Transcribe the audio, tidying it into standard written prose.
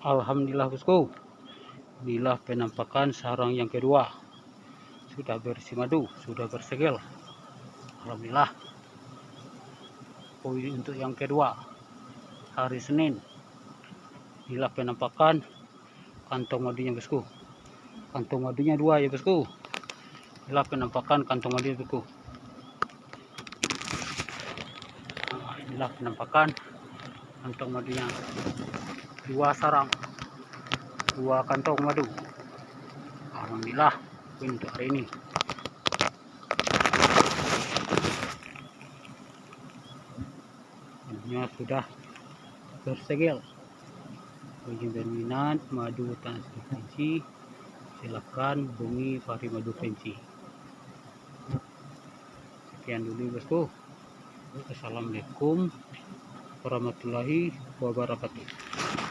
Alhamdulillah bosku, inilah penampakan sarang yang kedua. Sudah bersih madu, sudah bersegel. Alhamdulillah. Untuk yang kedua, hari Senin. Inilah penampakan kantong madunya bosku. Kantong madunya dua ya bosku. Inilah penampakan kantong madunya bosku. Nah, inilah penampakan kantong madunya. Dua sarang, dua kantong madu. Alhamdulillah untuk hari ini. Madunya sudah bersegel. Bagi berminat madu tanah Fensi, silakan hubungi Fahri Madu Fensi. Sekian dulu bosku. Assalamualaikum warahmatullahi wabarakatuh.